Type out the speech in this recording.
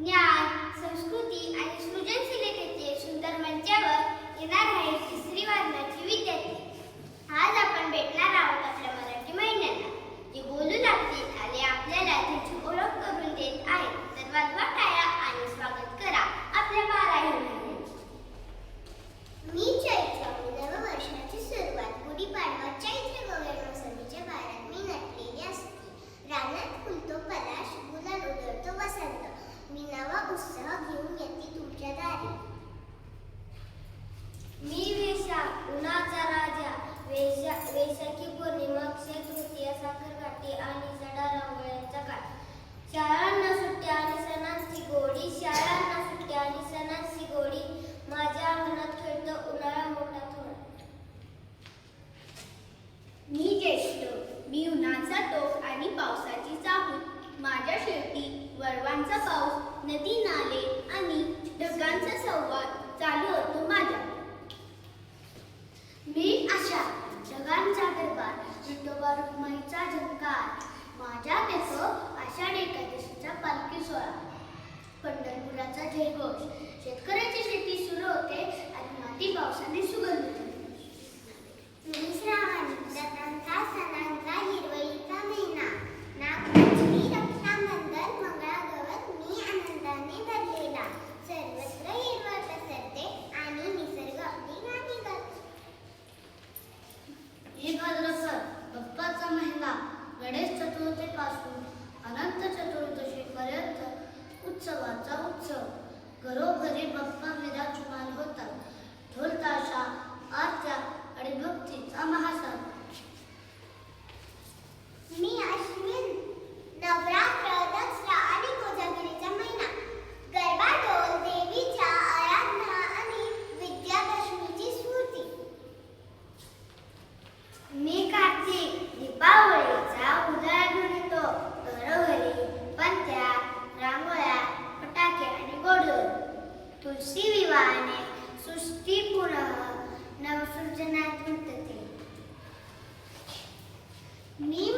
ज्ञान, संस्कृती आणि सृजनशीलतेचे सुंदर मंचावर येणार आहे तिसरी वादनाची विद्यार्थी. आज आपण भेटणार आहोत आपल्या मराठी महिन्यांना, जे बोलू लागतील आणि आपल्याला त्याची ओळख करून देत आहेत. तर वाजवा टाळ्या आणि स्वागत करा आपल्या बाराही महिन्यांचे. मी चैत्र, नववर्षाची सुरुवात गुढीपाडवा चैत्र गौर सणीच्या वारात मी नटलेली असते. रानात फुलतो पलाश, गुलाल उधळतो वसंत. मी नवा उत्साह घेऊन येते तुमच्या दारी. मी वैशाख, उन्हाचा राजा, वैशाखी पौर्णिमा, अक्षय तृतीया, साखरकाठी आणि सडा रांगोळ्यांचा काळ. शाळांना सुट्ट्या आणि सणांची गोडी, शाळांना सुट्ट्या आणि सणांची गोडी. माझ्या अंगणात खेळतो उन्हाळा मोठा थोडा. मी ज्येष्ठ, मी उन्हाचा टोक आणि पावसाची चाहूल. माझ्या शेवटी वळवांचा पाऊस, नदी नाले आणि ढगांचा संवाद चालू होतो माझ्या. मी आशा, ढगांचा दरबार, विठोबा रुक्माईचा झंकार. माझ्यात येतो आषाढ एकादशीचा पालखी सोहळा, पंढरपुराचा जयघोष. शेतकऱ्याची शेती सुरू होते आणि माती पावसाने सुगंधते. मी श्रावण, व्रतांचा सणांचा हिरवळीचा महिना. नागपंचमी, रक्षाबंधन, मंगळागौर, मी आनंदाने भरलेला. सर्वत्र हिरवळ पसरते आणि निसर्ग आपली गाणी गातो. ही भाद्रपद, बाप्पाचा महिना. गणेश चतुर्थीपासून अनंत चतुर्दशीपर्यंत उत्सवाचा उत्सव. घरोघरी बाप्पा विराजमान होतात. ढोल ताशा, आरत्या आणि भक्तीचा महासन. मी अश्विन, नवरात्र, दसरा आणि कोजागिरीचा महिना. गरबा, ढोल, देवीच्या आराधना आणि विजयादशमीची स्फूर्ती. मी कार्तिक, दीपावलीचा उजाळा घेऊन येतो. घरोघरी पणत्या, रांगोळ्या, फटाके आणि गोडधोड. तुळशी विवाहाने सृष्टी पुनः नवसृजनात गुंतते. मी